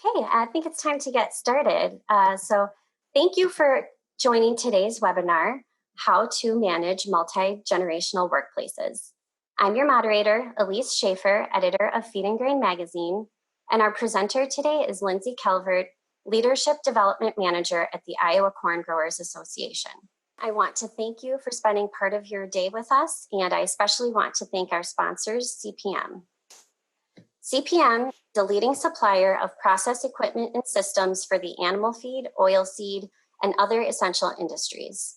Okay, I think it's time to get started. So thank you for joining today's webinar, How to Manage Multi-Generational Workplaces. I'm your moderator, Elise Schaefer, editor of Feed and Grain magazine, and our presenter today is Lindsay Calvert, Leadership Development Manager at the Iowa Corn Growers Association. I want to thank you for spending part of your day with us, and I especially want to thank our sponsors, CPM. CPM is the leading supplier of process equipment and systems for the animal feed, oilseed, and other essential industries.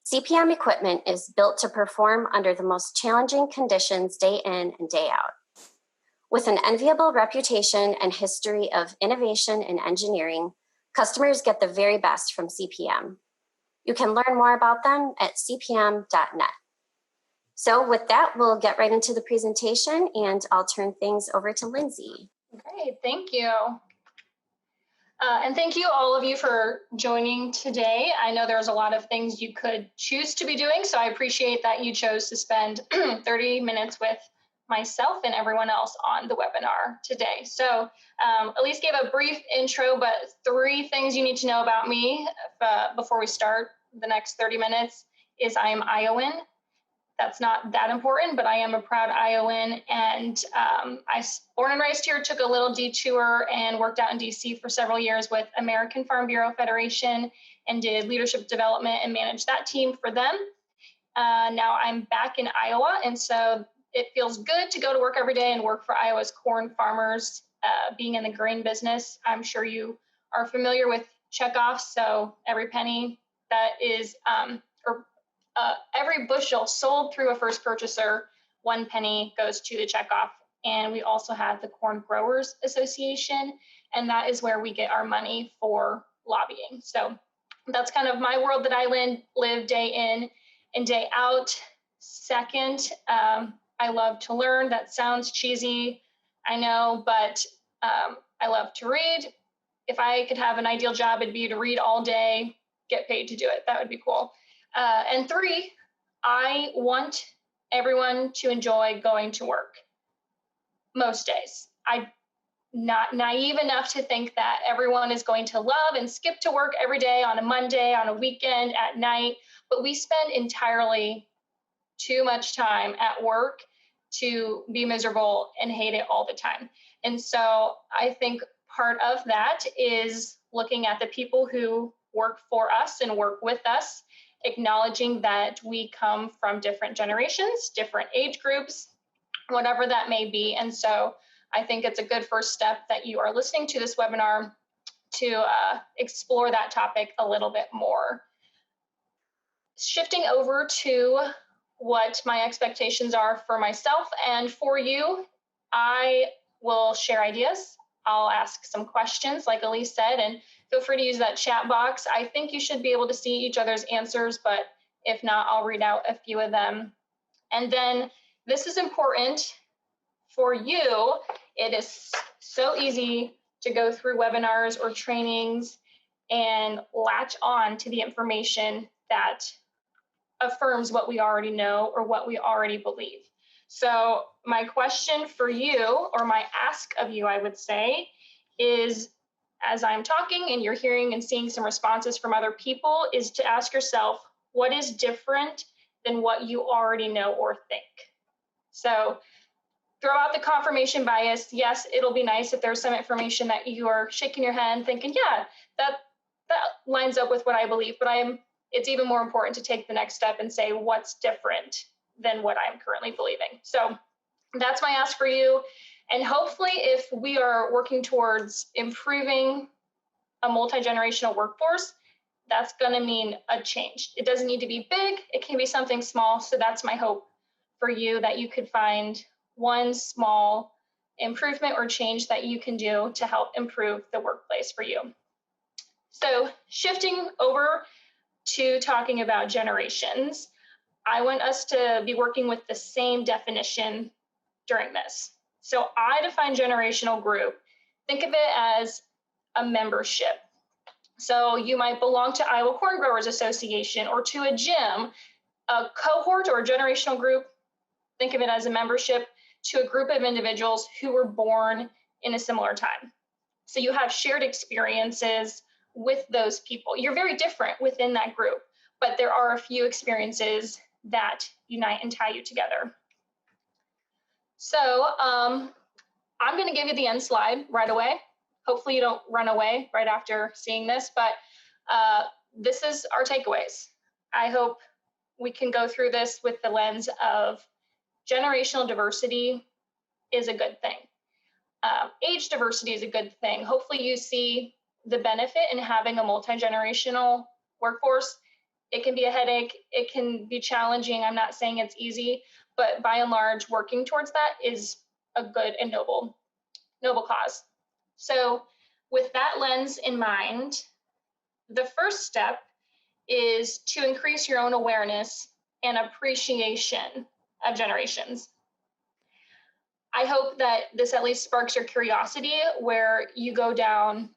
CPM equipment is built to perform under the most challenging conditions day in and day out. With an enviable reputation and history of innovation and engineering, customers get the very best from CPM. You can learn more about them at cpm.net. So with that, we'll get right into the presentation and I'll turn things over to Lindsay. Great, thank you. And thank you all of you for joining today. I know there's a lot of things you could choose to be doing, so I appreciate that you chose to spend 30 minutes with myself and everyone else on the webinar today. So Elise gave a brief intro, but 3 things you need to know about me before we start the next 30 minutes is I am Iowan. That's not that important, but I am a proud Iowan, and I born and raised here, took a little detour and worked out in DC for several years with American Farm Bureau Federation and did leadership development and managed that team for them. Now I'm back in Iowa, and so it feels good to go to work every day and work for Iowa's corn farmers. Being in the grain business, I'm sure you are familiar with checkoffs, so every penny that is, every bushel sold through a first purchaser, 1 penny goes to the checkoff. And we also have the Corn Growers Association, and that is where we get our money for lobbying. So that's kind of my world that I live day in and day out. Second, I love to learn. That sounds cheesy, I know, but I love to read. If I could have an ideal job, it'd be to read all day, get paid to do it. That would be cool. And 3, I want everyone to enjoy going to work most days. I'm not naive enough to think that everyone is going to love and skip to work every day on a Monday, on a weekend, at night, but we spend entirely too much time at work to be miserable and hate it all the time. And so I think part of that is looking at the people who work for us and work with us, acknowledging that we come from different generations, different age groups, whatever that may be. And so I think it's a good first step that you are listening to this webinar to explore that topic a little bit more. Shifting over to what my expectations are for myself and for you, I will share ideas. I'll ask some questions, like Elise said, and feel free to use that chat box. I think you should be able to see each other's answers, but if not, I'll read out a few of them. And then this is important for you. It is so easy to go through webinars or trainings and latch on to the information that affirms what we already know or what we already believe. So my question for you, or my ask of you, I would say, is as I'm talking and you're hearing and seeing some responses from other people, is to ask yourself, what is different than what you already know or think? So throw out the confirmation bias. Yes, it'll be nice if there's some information that you are shaking your head thinking, yeah, that lines up with what I believe, but it's even more important to take the next step and say what's different than what I'm currently believing. So that's my ask for you. And hopefully if we are working towards improving a multi-generational workforce, that's gonna mean a change. It doesn't need to be big, it can be something small. So that's my hope for you, that you could find one small improvement or change that you can do to help improve the workplace for you. So shifting over to talking about generations, I want us to be working with the same definition during this. So I define generational group. Think of it as a membership. So you might belong to Iowa Corn Growers Association or to a gym, a cohort or a generational group. Think of it as a membership to a group of individuals who were born in a similar time. So you have shared experiences with those people. You're very different within that group, but there are a few experiences that unite and tie you together. So I'm going to give you the end slide right away. Hopefully you don't run away right after seeing this, but this is our takeaways. I hope we can go through this with the lens of generational diversity is a good thing. Age diversity is a good thing. Hopefully you see the benefit in having a multi-generational workforce. It can be a headache. It can be challenging. I'm not saying it's easy, but by and large, working towards that is a good and noble cause. So with that lens in mind, the first step is to increase your own awareness and appreciation of generations. I hope that this at least sparks your curiosity where you go down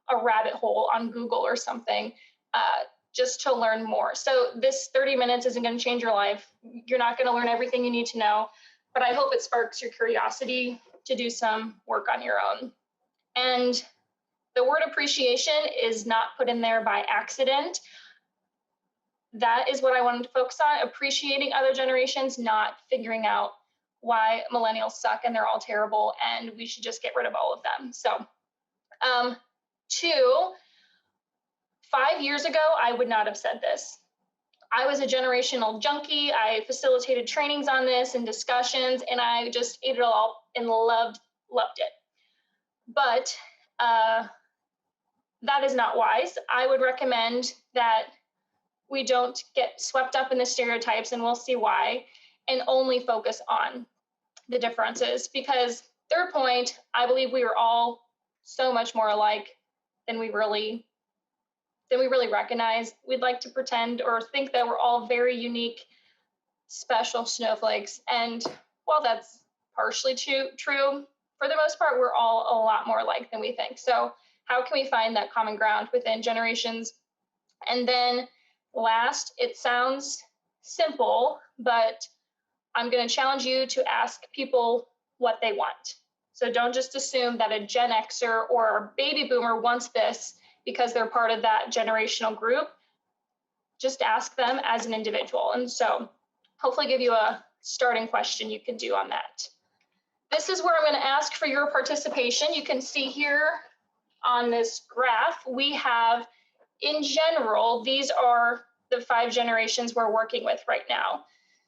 a rabbit hole on Google or something just to learn more. So this 30 minutes isn't going to change your life. You're not going to learn everything you need to know, but I hope it sparks your curiosity to do some work on your own. And the word appreciation is not put in there by accident. That is what I wanted to focus on, appreciating other generations, not figuring out why millennials suck and they're all terrible and we should just get rid of all of them. So 2, 5 years ago, I would not have said this. I was a generational junkie. I facilitated trainings on this and discussions, and I just ate it all and loved it. But that is not wise. I would recommend that we don't get swept up in the stereotypes, and we'll see why, and only focus on the differences. Because third point, I believe we are all so much more alike than we really recognize. We'd like to pretend or think that we're all very unique, special snowflakes. And while that's partially true, for the most part, we're all a lot more alike than we think. So how can we find that common ground within generations? And then last, it sounds simple, but I'm going to challenge you to ask people what they want. So don't just assume that a Gen Xer or a baby boomer wants this because they're part of that generational group. Just ask them as an individual. And so hopefully give you a starting question you can do on that. This is where I'm going to ask for your participation. You can see here on this graph, we have, in general, these are the 5 generations we're working with right now.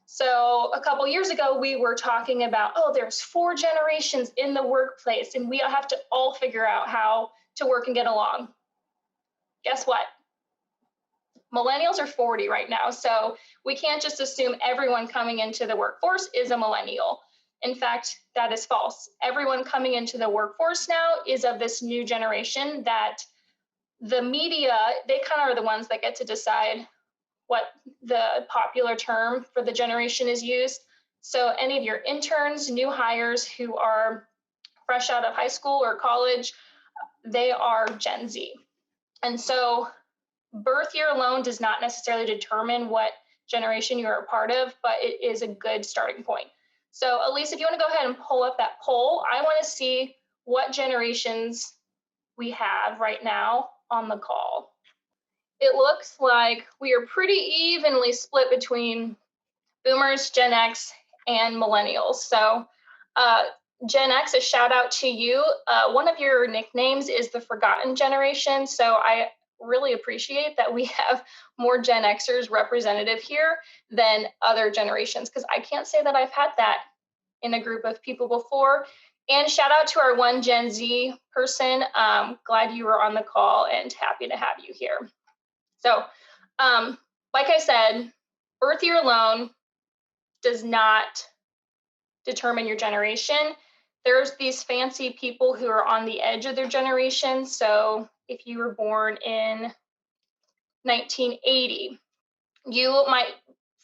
So a couple years ago, we were talking about, oh, there's 4 generations in the workplace, and we have to all figure out how to work and get along. Guess what? Millennials are 40 right now, so we can't just assume everyone coming into the workforce is a millennial. In fact, that is false. Everyone coming into the workforce now is of this new generation that the media, they kind of are the ones that get to decide what the popular term for the generation is used. So any of your interns, new hires who are fresh out of high school or college, they are Gen Z. And so birth year alone does not necessarily determine what generation you're a part of, but it is a good starting point. So Elise, if you want to go ahead and pull up that poll, I want to see what generations we have right now on the call. It looks like we are pretty evenly split between boomers, Gen X, and millennials. So Gen X, a shout out to you. One of your nicknames is the Forgotten Generation. So I really appreciate that we have more Gen Xers representative here than other generations, because I can't say that I've had that in a group of people before. And shout out to our one Gen Z person. Glad you were on the call and happy to have you here. So like I said, birth year alone does not determine your generation. There's these fancy people who are on the edge of their generation. So if you were born in 1980, you might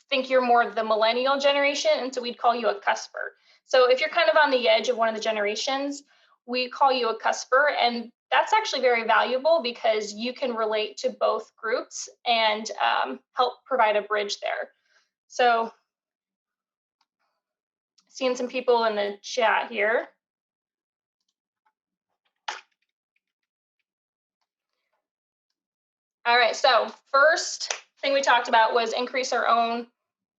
think you're more the millennial generation, and so we'd call you a cusper. So if you're kind of on the edge of one of the generations, we call you a cusper, and that's actually very valuable because you can relate to both groups and help provide a bridge there. So seeing some people in the chat here. All right, so first thing we talked about was increase our own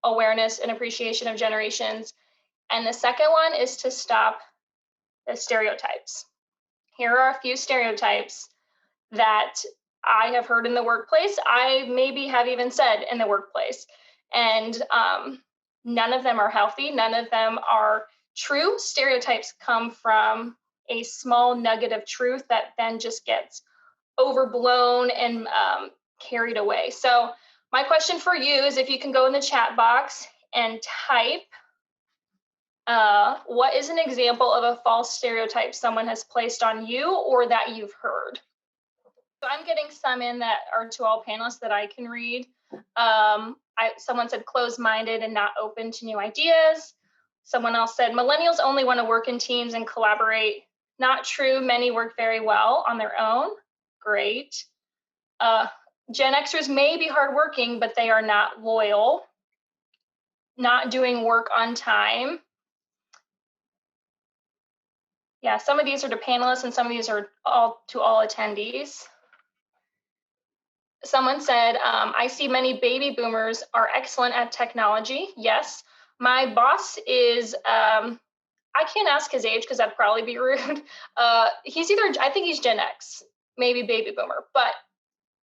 awareness and appreciation of generations. And the second one is to stop the stereotypes. Here are a few stereotypes that I have heard in the workplace. I maybe have even said in the workplace. And none of them are healthy. None of them are true. Stereotypes come from a small nugget of truth that then just gets overblown and carried away. So my question for you is if you can go in the chat box and type what is an example of a false stereotype someone has placed on you or that you've heard? So I'm getting some in that are to all panelists that I can read. Someone said closed-minded and not open to new ideas. Someone else said millennials only want to work in teams and collaborate. Not true. Many work very well on their own. Great. Gen Xers may be hardworking, but they are not loyal. Not doing work on time. Yeah, some of these are to panelists and some of these are to all attendees. Someone said, I see many baby boomers are excellent at technology. Yes, my boss is, I can't ask his age because that'd probably be rude. He's I think he's Gen X, maybe baby boomer, but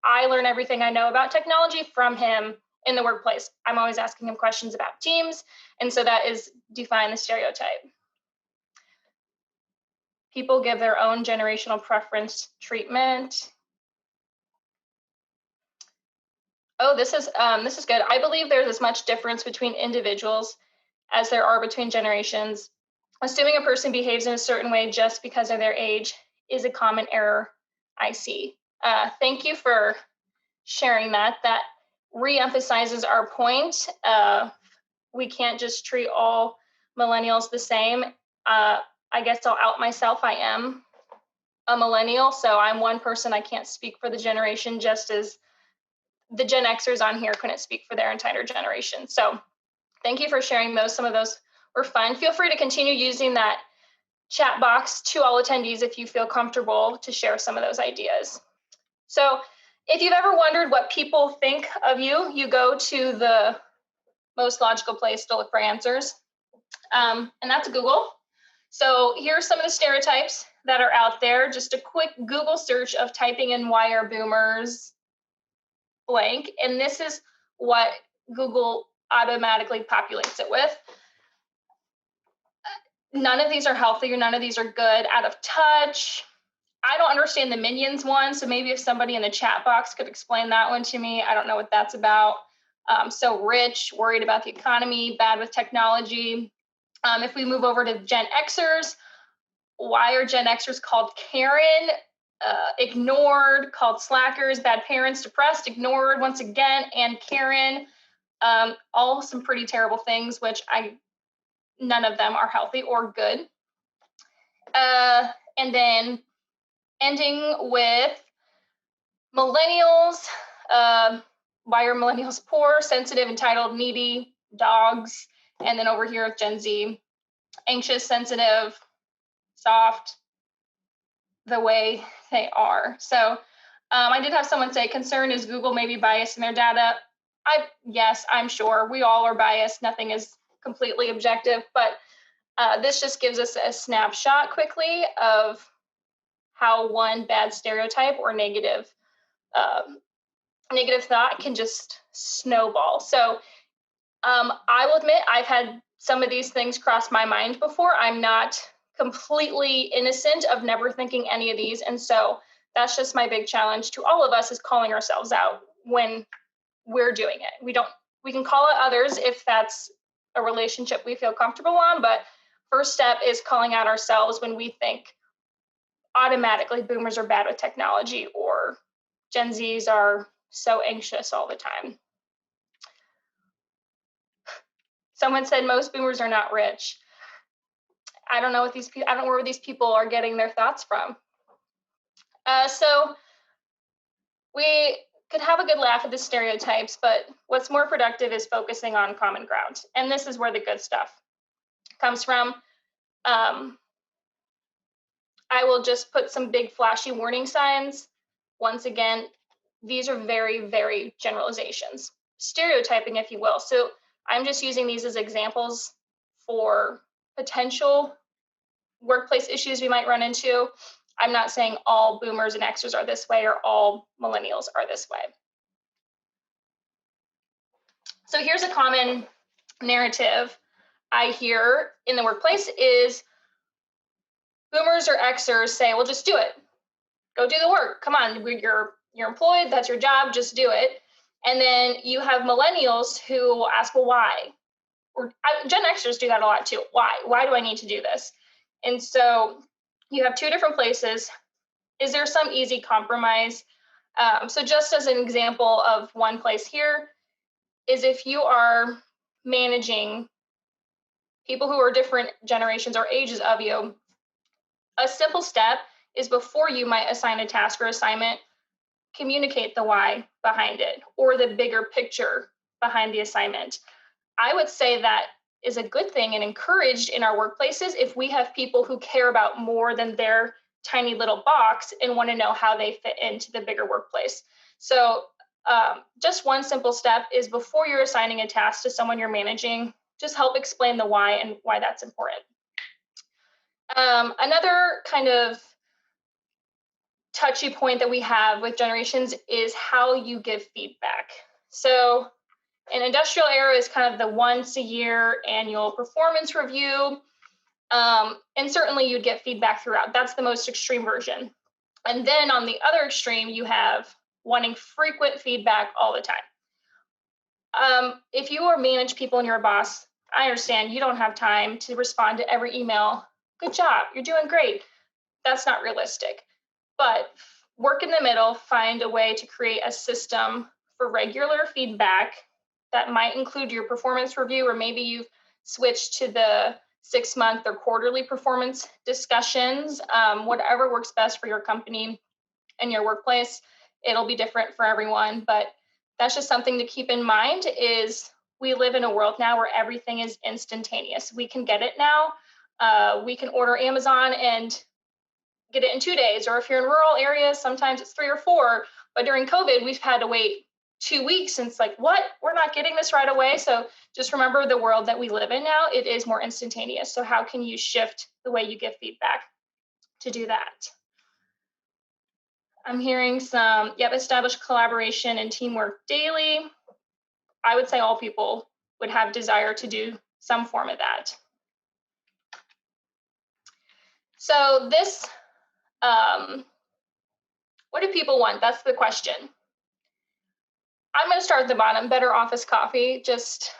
I learn everything I know about technology from him in the workplace. I'm always asking him questions about teams. And so that is define the stereotype. People give their own generational preference treatment. Oh, this is good. I believe there's as much difference between individuals as there are between generations. Assuming a person behaves in a certain way just because of their age is a common error I see. Thank you for sharing that. That reemphasizes our point. We can't just treat all millennials the same. I guess I'll out myself. I am a millennial, so I'm one person. I can't speak for the generation, just as the Gen Xers on here couldn't speak for their entire generation. So thank you for sharing those. Some of those were fun. Feel free to continue using that chat box to all attendees if you feel comfortable to share some of those ideas. So if you've ever wondered what people think of you, you go to the most logical place to look for answers, and that's Google. So here are some of the stereotypes that are out there. Just a quick Google search of typing in why are boomers blank, and this is what Google automatically populates it with. None of these are healthy, or none of these are good. Out of touch. I don't understand the minions one, so maybe if somebody in the chat box could explain that one to me. I don't know what that's about. So rich, worried about the economy, bad with technology. If we move over to Gen Xers, why are Gen Xers called Karen? Ignored, called slackers, bad parents, depressed, ignored once again, and Karen. All some pretty terrible things, which none of them are healthy or good. And then ending with millennials. Why are millennials poor, sensitive, entitled, needy, dogs? And then over here with Gen Z, anxious, sensitive, soft, the way they are. So I did have someone say concern is Google maybe biased in their data. Yes, I'm sure we all are biased. Nothing is completely objective, but this just gives us a snapshot quickly of how one bad stereotype or negative thought can just snowball. So I will admit I've had some of these things cross my mind before. I'm not completely innocent of never thinking any of these. And so that's just my big challenge to all of us, is calling ourselves out when we're doing it. We can call out others if that's a relationship we feel comfortable on, but first step is calling out ourselves when we think automatically boomers are bad with technology or Gen Zs are so anxious all the time. Someone said most boomers are not rich. I don't know what I don't know where these people are getting their thoughts from. So we could have a good laugh at the stereotypes, but what's more productive is focusing on common ground. And this is where the good stuff comes from. I will just put some big flashy warning signs. Once again, these are very, very generalizations, stereotyping, if you will. So I'm just using these as examples for potential workplace issues we might run into. I'm not saying all boomers and Xers are this way or all millennials are this way. So here's a common narrative I hear in the workplace is boomers or Xers say, well, just do it. Go do the work. Come on, you're employed. That's your job. Just do it. And then you have millennials who will ask, well, why? Or Gen Xers do that a lot too. Why? Why do I need to do this? And so you have two different places. Is there some easy compromise? So just as an example of one place here is if you are managing people who are different generations or ages of you, a simple step is before you might assign a task or assignment, communicate the why behind it or the bigger picture behind the assignment. I would say that is a good thing and encouraged in our workplaces if we have people who care about more than their tiny little box and want to know how they fit into the bigger workplace. So just one simple step is before you're assigning a task to someone you're managing, just help explain the why and why that's important. Another kind of touchy point that we have with generations is how you give feedback. So an industrial era is kind of the once a year annual performance review. And certainly you'd get feedback throughout. That's the most extreme version. And then on the other extreme, you have wanting frequent feedback all the time. If you are manage people and you're a boss, I understand you don't have time to respond to every email. Good job. You're doing great. That's not realistic. But work in the middle, find a way to create a system for regular feedback that might include your performance review, or maybe you've switched to the 6-month or quarterly performance discussions, whatever works best for your company and your workplace. It'll be different for everyone, but that's just something to keep in mind is we live in a world now where everything is instantaneous. We can get it now. We can order Amazon and get it in 2 days, or if you're in rural areas, sometimes it's 3 or 4. But during COVID, we've had to wait 2 weeks, and it's like, what? We're not getting this right away. So just remember the world that we live in now, it is more instantaneous. So how can you shift the way you give feedback to do that? I'm hearing some, establish collaboration and teamwork daily. I would say all people would have desire to do some form of that. So this, what do people want? That's the question. I'm going to start at the bottom. Better office coffee. Just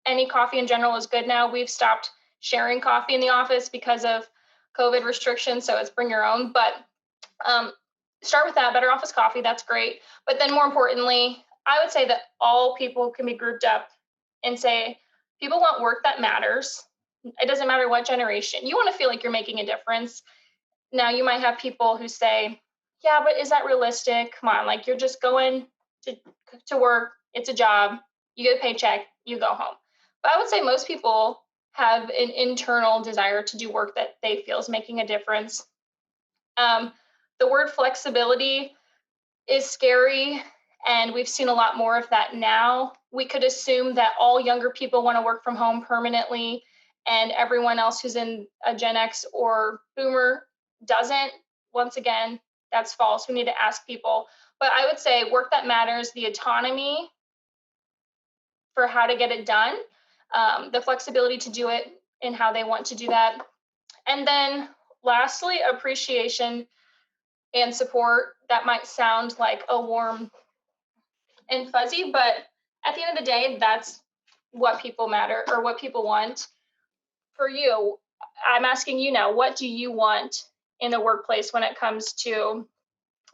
any coffee in general is good now. We've stopped sharing coffee in the office because of COVID restrictions, so it's bring your own. But start with that, better office coffee. That's great. But then more importantly, I would say that all people can be grouped up and say, people want work that matters. It doesn't matter what generation. You want to feel like you're making a difference. Now, you might have people who say, yeah, but is that realistic? Come on, like you're just going to work. It's a job. You get a paycheck. You go home. But I would say most people have an internal desire to do work that they feel is making a difference. The word flexibility is scary, and we've seen a lot more of that now. We could assume that all younger people want to work from home permanently, and everyone else who's in a Gen X or Boomer doesn't. Once again, that's false. We need to ask people. But I would say work that matters, the autonomy for how to get it done, the flexibility to do it and how they want to do that. And then lastly, appreciation and support. That might sound like a warm and fuzzy, but at the end of the day, that's what people matter or what people want. For you, I'm asking you now, what do you want in the workplace when it comes to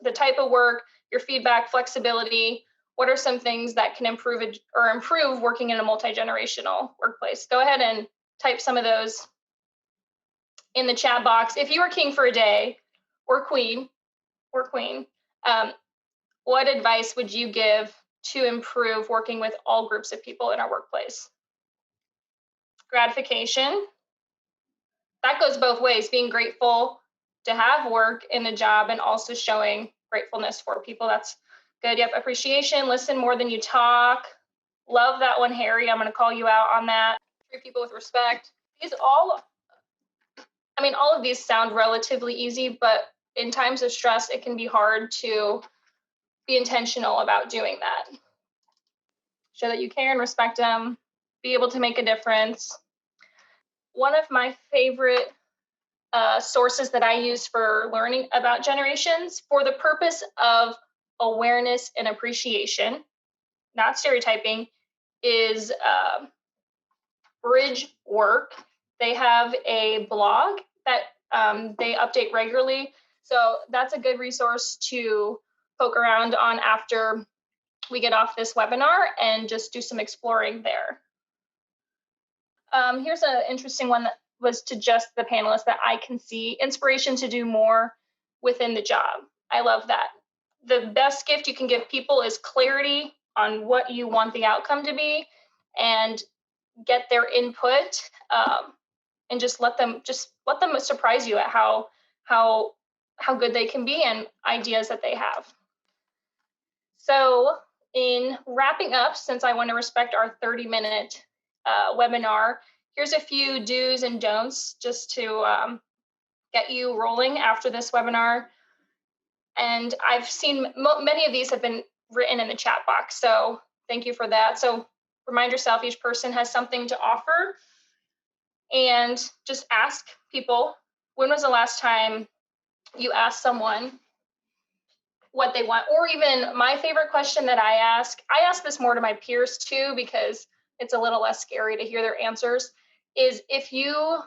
the type of work, your feedback, flexibility? What are some things that can improve working in a multi-generational workplace? Go ahead and type some of those in the chat box. If you were king for a day or queen, what advice would you give to improve working with all groups of people in our workplace? Gratification. That goes both ways, being grateful to have work in the job and also showing gratefulness for people. That's Good. Yep. Appreciation. Listen more than you talk. Love that one, Harry. I'm going to call you out on that. Treat people with respect. All of these sound relatively easy, but in times of stress, it can be hard to be intentional about doing that. Show that you care and respect them, be able to make a difference. One of my favorite sources that I use for learning about generations for the purpose of awareness and appreciation, not stereotyping, is Bridge Work. They have a blog that they update regularly. So that's a good resource to poke around on after we get off this webinar and just do some exploring there. Here's an interesting one that was to just the panelists that I can see inspiration to do more within the job. I love that. The best gift you can give people is clarity on what you want the outcome to be, and get their input, and just let them surprise you at how good they can be and ideas that they have. So in wrapping up, since I want to respect our 30-minute webinar, here's a few do's and don'ts just to get you rolling after this webinar. And I've seen many of these have been written in the chat box, so thank you for that. So remind yourself each person has something to offer, and just ask people, when was the last time you asked someone what they want? Or even my favorite question that I ask this more to my peers too, because it's a little less scary to hear their answers, is if you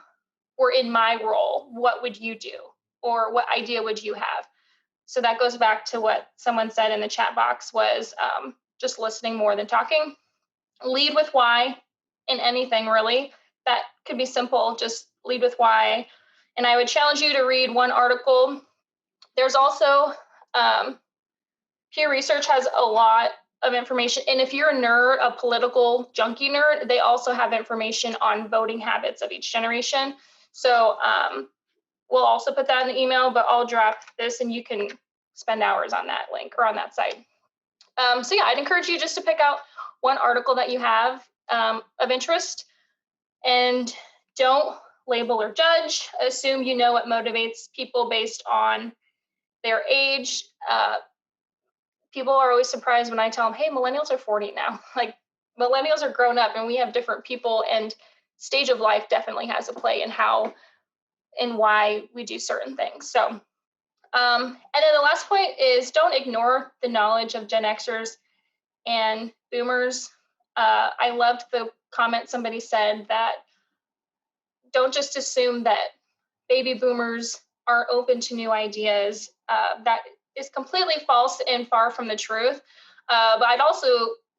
were in my role, what would you do? Or what idea would you have? So that goes back to what someone said in the chat box, was just listening more than talking. Lead with why in anything, really. That could be simple, just lead with why. And I would challenge you to read one article. There's also Pew Research has a lot of information. And if you're a nerd, a political junkie nerd, they also have information on voting habits of each generation. So we'll also put that in the email, but I'll drop this and you can spend hours on that link or on that site. So yeah, I'd encourage you just to pick out one article that you have of interest, and don't label or judge. Assume you know what motivates people based on their age. People are always surprised when I tell them, hey, millennials are 40 now. Like, millennials are grown up and we have different people, and stage of life definitely has a play in how and why we do certain things. So, and then the last point is, don't ignore the knowledge of Gen Xers and boomers. I loved the comment somebody said that don't just assume that baby boomers aren't open to new ideas. That is completely false and far from the truth. But I'd also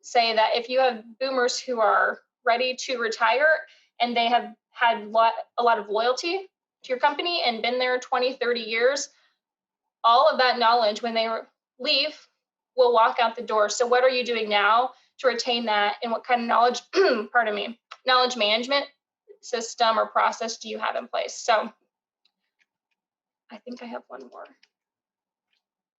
say that if you have boomers who are ready to retire and they have had a lot of loyalty to your company and been there 20, 30 years, all of that knowledge when they leave will walk out the door. So what are you doing now to retain that, and what kind of knowledge, knowledge management system or process do you have in place? So I think I have one more.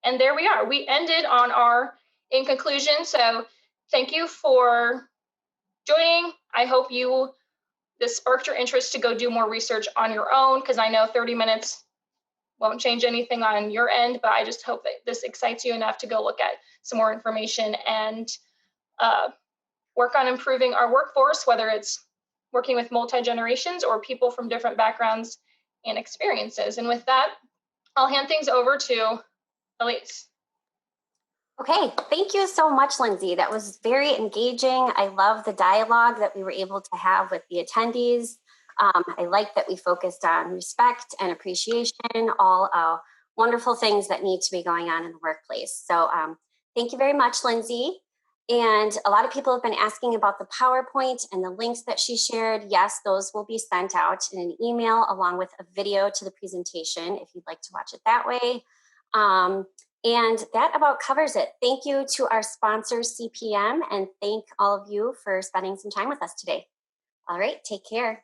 And there we are. We ended on our in conclusion. So thank you for joining. I hope this sparked your interest to go do more research on your own, because I know 30 minutes won't change anything on your end, but I just hope that this excites you enough to go look at some more information and work on improving our workforce, whether it's working with multi-generations or people from different backgrounds and experiences. And with that, I'll hand things over to Elise. Okay, thank you so much, Lindsay. That was very engaging. I love the dialogue that we were able to have with the attendees. I like that we focused on respect and appreciation, all wonderful things that need to be going on in the workplace. So thank you very much, Lindsay. And a lot of people have been asking about the PowerPoint and the links that she shared. Yes, those will be sent out in an email along with a video to the presentation if you'd like to watch it that way. And that about covers it. Thank you to our sponsor, CPM, and thank all of you for spending some time with us today. All right, take care.